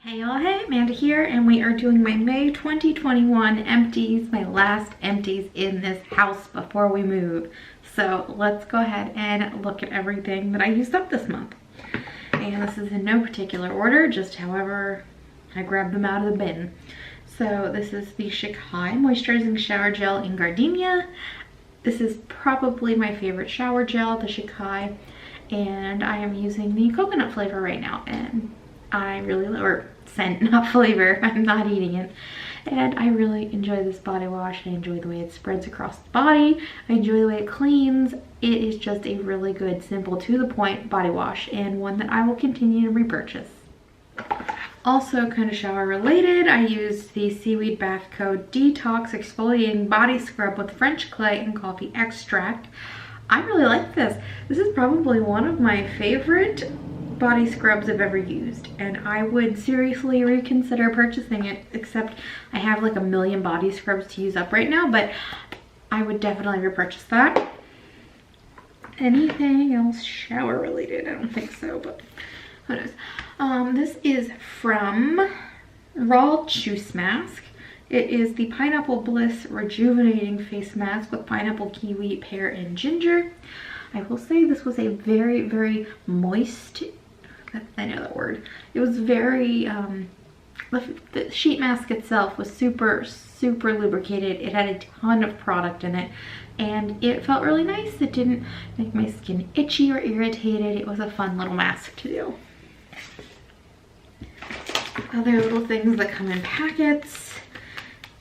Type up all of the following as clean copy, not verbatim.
Hey y'all, hey, Amanda here, and we are doing my May 2021 empties, my last empties in this house before we move. So let's go ahead and look at everything that I used up this month. And this is in no particular order, just however I grabbed them out of the bin. So this is the Chichai Moisturizing Shower Gel in Gardenia. This is probably my favorite shower gel, the Chichai, and I am using the coconut flavor right now, and I really love, or scent, not flavor, I'm not eating it. And I really enjoy this body wash. I enjoy the way it spreads across the body. I enjoy the way it cleans. It is just a really good, simple, to the point body wash, and one that I will continue to repurchase. Also kind of shower related, I used the Seaweed Bath Co. Detox Exfoliating Body Scrub with French clay and coffee extract. I really like this. This is probably one of my favorite body scrubs I've ever used, and I would seriously reconsider purchasing it, except I have like a million body scrubs to use up right now, but I would definitely repurchase that. Anything else shower related? I don't think so, but who knows. This is from Raw Juice Mask. It is the Pineapple Bliss Rejuvenating Face Mask with pineapple, kiwi, pear, and ginger. I will say this was a very, very moist, I know that word. It was very, the sheet mask itself was super, super lubricated. It had a ton of product in it, and it felt really nice. It didn't make my skin itchy or irritated. It was a fun little mask to do. Other little things that come in packets.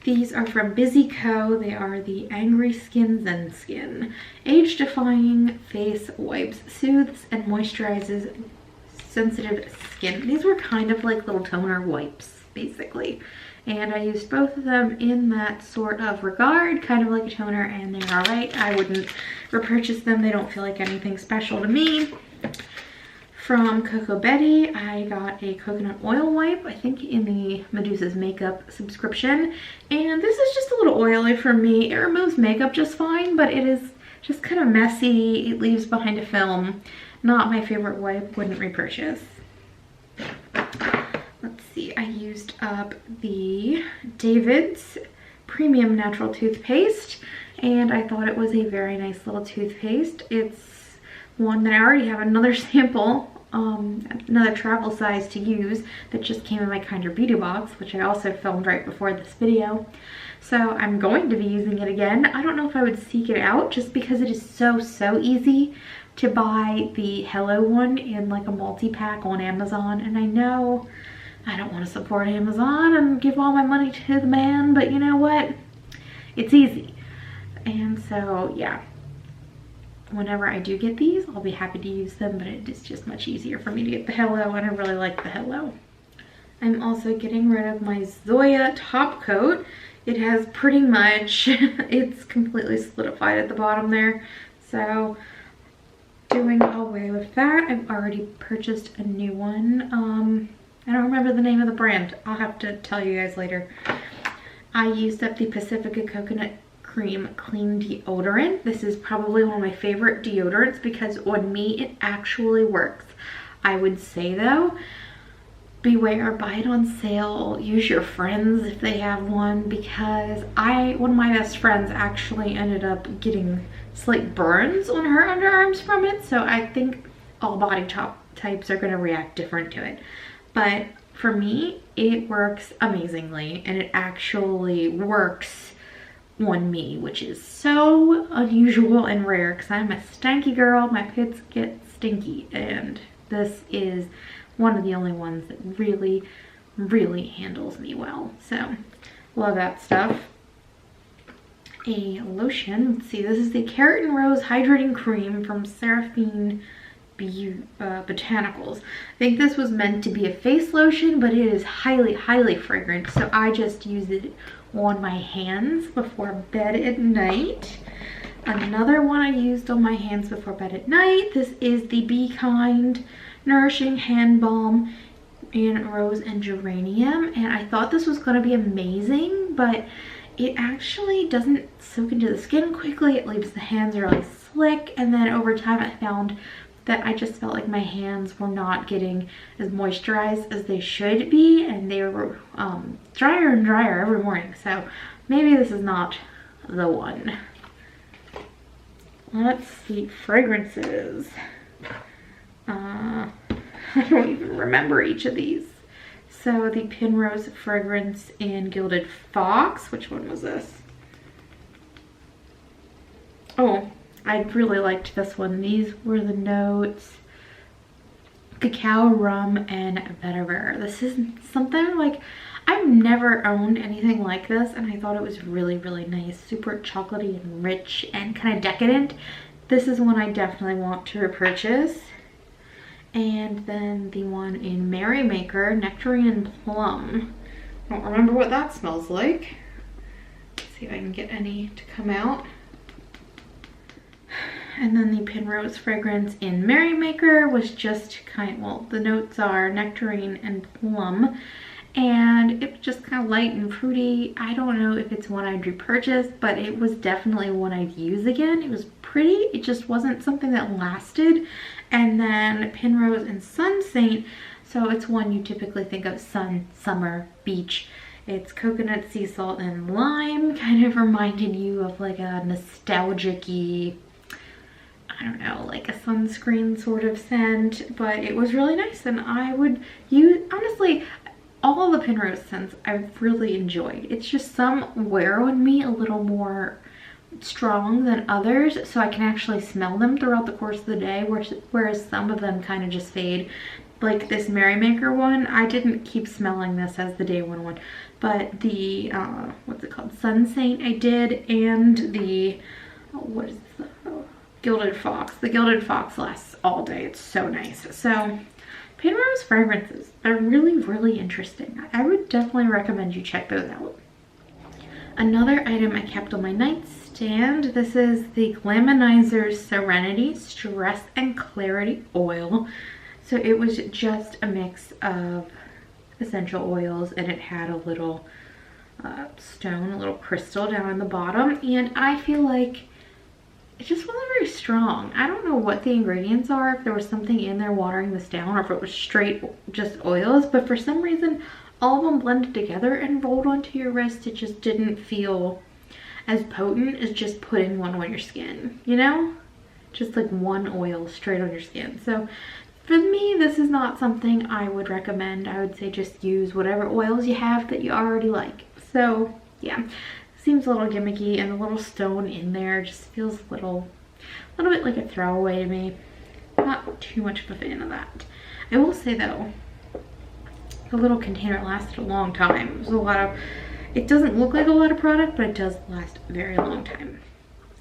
These are from Busy Co. They are the Angry Skin Zen Skin. Age-defying face wipes, soothes and moisturizes sensitive skin. These were kind of like little toner wipes, basically. And I used both of them in that sort of regard, kind of like a toner, and they're alright. I wouldn't repurchase them. They don't feel like anything special to me. From Coco Betty, I got a coconut oil wipe, I think in the Medusa's Makeup subscription. And this is just a little oily for me. It removes makeup just fine, but it is just kind of messy. It leaves behind a film. Not my favorite wipe, wouldn't repurchase. Let's see, I used up the David's Premium Natural Toothpaste, and I thought it was a very nice little toothpaste. It's one that I already have another sample, another travel size to use that just came in my Kinder Beauty box, which I also filmed right before this video. So I'm going to be using it again. I don't know if I would seek it out just because it is so easy to buy the Hello one in like a multi-pack on Amazon. And I know I don't want to support Amazon and give all my money to the man, but you know what? It's easy. And so yeah, whenever I do get these, I'll be happy to use them, but it is just much easier for me to get the Hello, and I really like the Hello. I'm also getting rid of my Zoya top coat. It has pretty much, it's completely solidified at the bottom there. So doing away with that. I've already purchased a new one. I don't remember the name of the brand. I'll have to tell you guys later. I used up the Pacifica Coconut Cream Clean Deodorant. This is probably one of my favorite deodorants because on me it actually works. I would say though, beware, buy it on sale, use your friends if they have one, because one of my best friends actually ended up getting slight burns on her underarms from it, so I think all body types are going to react different to it. But for me, it works amazingly, and it actually works on me, which is so unusual and rare because I'm a stanky girl. My pits get stinky, and this is one of the only ones that really handles me well. So love that stuff. A lotion, let's see, this is the Carrot and Rose Hydrating Cream from Seraphine Botanicals. I think this was meant to be a face lotion, but it is highly fragrant, so I just use it on my hands before bed at night. Another one I used on my hands before bed at night, this is the Be Kind Nourishing Hand Balm in Rose and Geranium, and I thought this was going to be amazing, but it actually doesn't soak into the skin quickly. It leaves the hands really slick, and then over time I found that I just felt like my hands were not getting as moisturized as they should be, and they were drier and drier every morning. So maybe this is not the one. Let's see, fragrances. I don't even remember each of these. So the Penrose fragrance in Gilded Fox. Which one was this? Oh, I really liked this one. These were the notes: cacao, rum, and vetiver. This is something like, I've never owned anything like this, and I thought it was really, really nice. Super chocolatey and rich and kind of decadent. This is one I definitely want to repurchase. And then the one in Merrymaker, Nectarine and Plum. I don't remember what that smells like. Let's see if I can get any to come out. And then the Penrose fragrance in Merrymaker was just well, the notes are nectarine and plum, and it was just kind of light and fruity. I don't know if it's one I'd repurchase, but it was definitely one I'd use again. It was pretty, it just wasn't something that lasted. And then Penrose and Sun Saint, so it's one you typically think of: sun, summer, beach. It's coconut, sea salt, and lime. Kind of reminded you of like a nostalgic-y, I don't know, like a sunscreen sort of scent, but it was really nice, and I would use, honestly, all the Penrose scents I've really enjoyed. It's just some wear on me a little more strong than others, so I can actually smell them throughout the course of the day, whereas some of them kind of just fade. Like this Merrymaker one, I didn't keep smelling this as the day one, but the, what's it called, Sun Saint I did, and the, what is the, Gilded Fox. The Gilded Fox lasts all day. It's so nice. So Penrose fragrances are really, really interesting. I would definitely recommend you check those out. Another item I kept on my nightstand. This is the Glamanizer Serenity Stress and Clarity Oil. So it was just a mix of essential oils, and it had a little stone, a little crystal down on the bottom, and I feel like it just wasn't very strong. I don't know what the ingredients are, if there was something in there watering this down, or if it was straight just oils, but for some reason all of them blended together and rolled onto your wrist. It just didn't feel as potent as just putting one on your skin, you know? Just like one oil straight on your skin. So for me, this is not something I would recommend. I would say just use whatever oils you have that you already like. So yeah, seems a little gimmicky, and the little stone in there just feels a little bit like a throwaway to me. Not too much of a fan of that. I will say though, the little container lasted a long time. It was a lot of, it doesn't look like a lot of product, but it does last a very long time.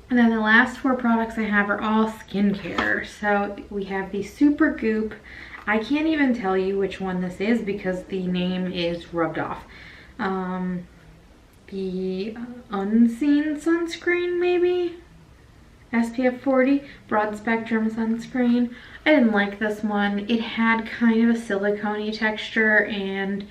And then the last 4 products I have are all skincare. So we have the Super Goop. I can't even tell you which one this is because the name is rubbed off. The Unseen sunscreen, maybe? SPF 40 broad spectrum sunscreen. I didn't like this one. It had kind of a silicone-y texture and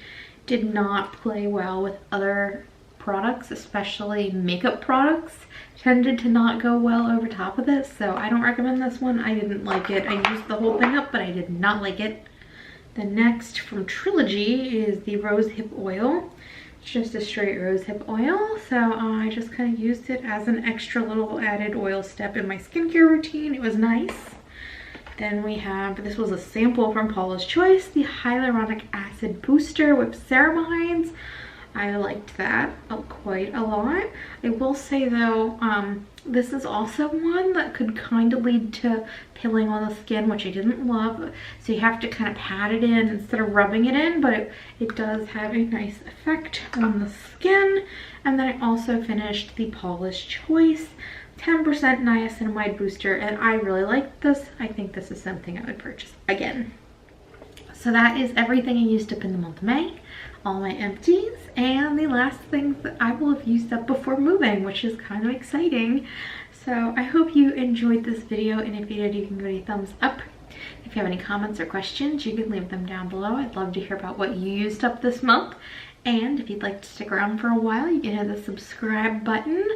did not play well with other products, especially makeup products. Tended to not go well over top of this, so I don't recommend this one. I didn't like it. I used the whole thing up, but I did not like it. The next from Trilogy is the Rose Hip Oil. It's just a straight rose hip oil, so I just kind of used it as an extra little added oil step in my skincare routine. It was nice. Then we have, this was a sample from Paula's Choice, the Hyaluronic Acid Booster with Ceramides. I liked that quite a lot. I will say though, this is also one that could kind of lead to pilling on the skin, which I didn't love. So you have to kind of pat it in instead of rubbing it in, but it does have a nice effect on the skin. And then I also finished the Paula's Choice 10% niacinamide booster, and I really liked this. I think this is something I would purchase again. So that is everything I used up in the month of May. All my empties, and the last things that I will have used up before moving, which is kind of exciting. So I hope you enjoyed this video, and if you did, you can give it a thumbs up. If you have any comments or questions, you can leave them down below. I'd love to hear about what you used up this month. And if you'd like to stick around for a while, you can hit the subscribe button.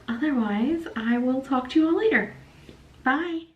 Otherwise, I will talk to you all later. Bye!